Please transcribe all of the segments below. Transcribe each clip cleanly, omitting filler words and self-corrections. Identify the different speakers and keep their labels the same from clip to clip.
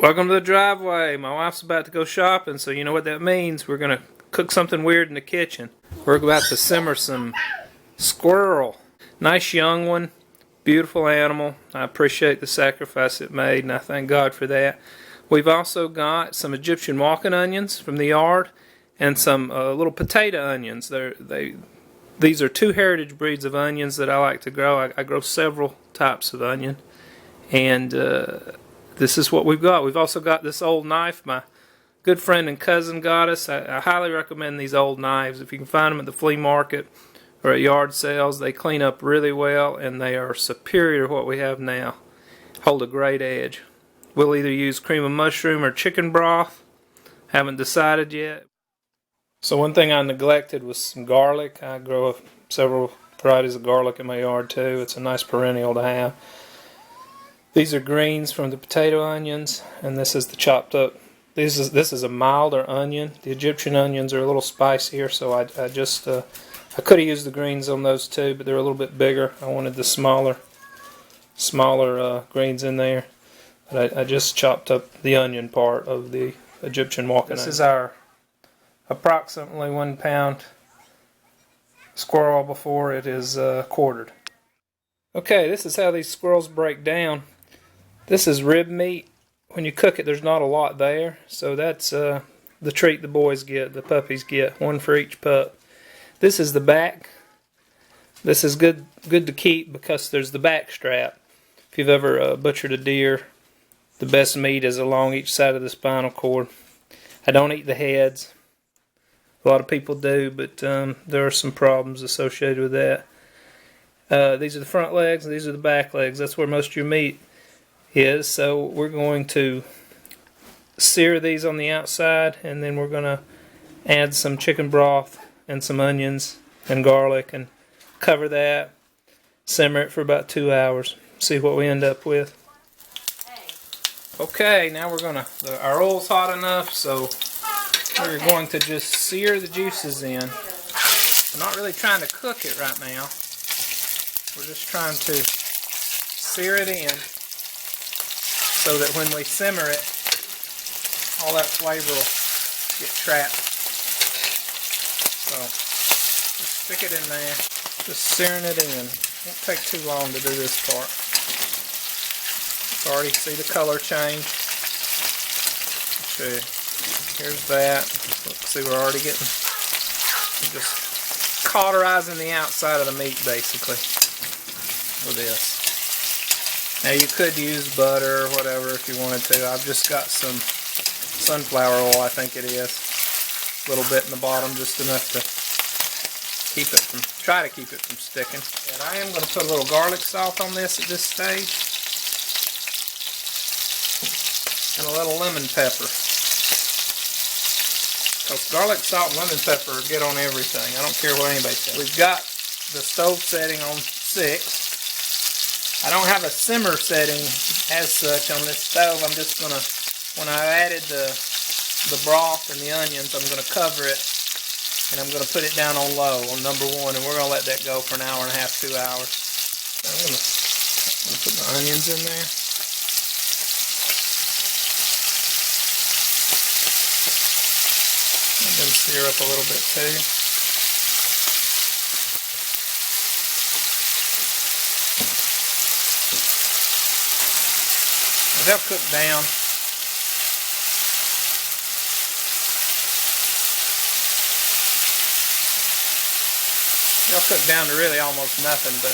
Speaker 1: Welcome to the driveway. My wife's about to go shopping, so you know what that means. We're going to cook something weird in the kitchen. We're about to simmer some squirrel. Nice young one. Beautiful animal. I appreciate the sacrifice it made, and I thank God for that. We've also got some Egyptian walking onions from the yard and some little potato onions. These are two heritage breeds of onions that I like to grow. I grow several types of onion, and this is what we've got. We've also got this old knife my good friend and cousin got us. I highly recommend these old knives. If you can find them at the flea market or at yard sales, they clean up really well, and they are superior to what we have now. Hold a great edge. We'll either use cream of mushroom or chicken broth. Haven't decided yet. So one thing I neglected was some garlic. I grow several varieties of garlic in my yard too. It's a nice perennial to have. These are greens from the potato onions, and this is the chopped up. This is a milder onion. The Egyptian onions are a little spicier, so I could have used the greens on those too, but they're a little bit bigger. I wanted the smaller greens in there. But I just chopped up the onion part of the Egyptian walking onion. This is our approximately 1 pound squirrel before it is quartered. Okay, this is how these squirrels break down. This is rib meat. When you cook it, there's not a lot there, so that's the treat the boys get, the puppies get, one for each pup. This is the back. This is good to keep because there's the back strap. If you've ever butchered a deer, the best meat is along each side of the spinal cord. I don't eat the heads. A lot of people do, but there are some problems associated with that. These are the front legs, and these are the back legs. That's where most of your meat is. So we're going to sear these on the outside, and then we're going to add some chicken broth and some onions and garlic and cover that, simmer it for about 2 hours, see what we end up with. Okay, now we're going to, our oil's hot enough, so we're going to just sear the juices in. We're not really trying to cook it right now. We're just trying to sear it in so that when we simmer it, all that flavor will get trapped. So, just stick it in there, just searing it in. It won't take too long to do this part. Already see the color change. Okay, here's that. Let's see, we're already getting, just cauterizing the outside of the meat basically with this. Now you could use butter or whatever if you wanted to. I've just got some sunflower oil, I think it is. A little bit in the bottom, just enough to try to keep it from sticking. And I am going to put a little garlic salt on this at this stage. And a little lemon pepper. Because garlic, salt, and lemon pepper get on everything. I don't care what anybody says. We've got the stove setting on 6. I don't have a simmer setting as such on this stove. I'm just going to, when I added the broth and the onions, I'm going to cover it, and I'm going to put it down on low, on number 1, and we're going to let that go for an hour and a half, 2 hours. So I'm going to put the onions in there. Let them sear up a little bit too. They'll cook down. They'll cook down to really almost nothing, but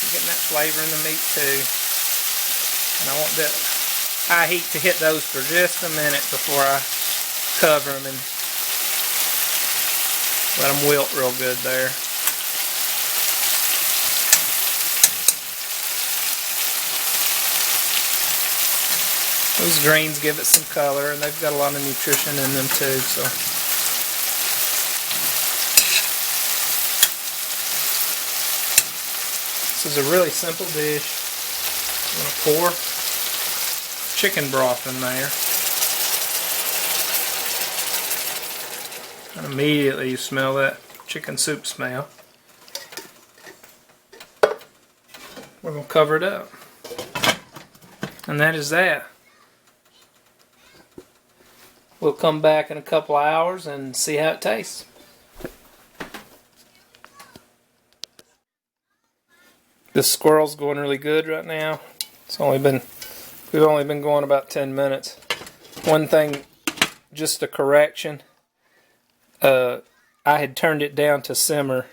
Speaker 1: you're getting that flavor in the meat too. And I want that high heat to hit those for just a minute before I cover them and let them wilt real good there. Those greens give it some color, and they've got a lot of nutrition in them too. So, this is a really simple dish. I'm going to pour chicken broth in there, and immediately you smell that chicken soup smell. We're going to cover it up. And that is that. we'll come back in a couple of hours and see how it tastes. This squirrel's going really good right now. We've only been going about 10 minutes. One thing, just a correction. I had turned it down to simmer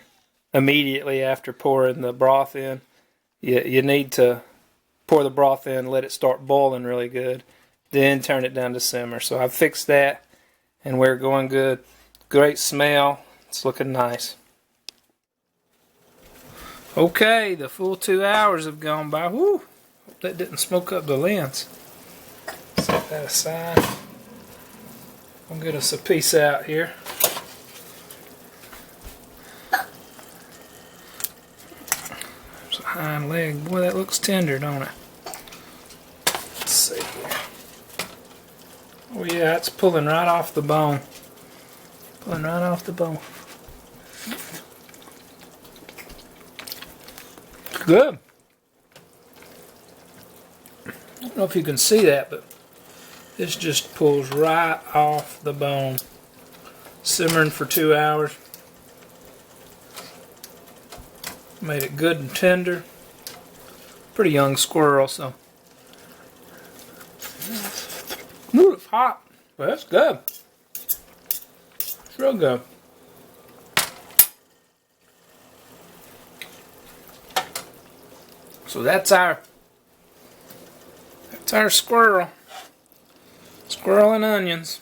Speaker 1: immediately after pouring the broth in. You need to pour the broth in, let it start boiling really good, then turn it down to simmer. So I've fixed that, and we're going good. Great smell. It's looking nice. Okay, the full 2 hours have gone by. Woo! Hope that didn't smoke up the lens. Set that aside. I'll get us a piece out here. There's a hind leg. Boy, that looks tender, don't it? Let's see here. Oh yeah, it's pulling right off the bone. Pulling right off the bone. Good. I don't know if you can see that, but this just pulls right off the bone. Simmering for 2 hours. Made it good and tender. Pretty young squirrel, so. Ooh, it's hot. But that's good. It's real good. So that's our squirrel. Squirrel and onions.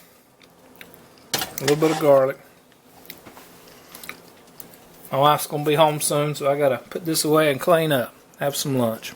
Speaker 1: A little bit of garlic. My wife's gonna be home soon, so I gotta put this away and clean up. Have some lunch.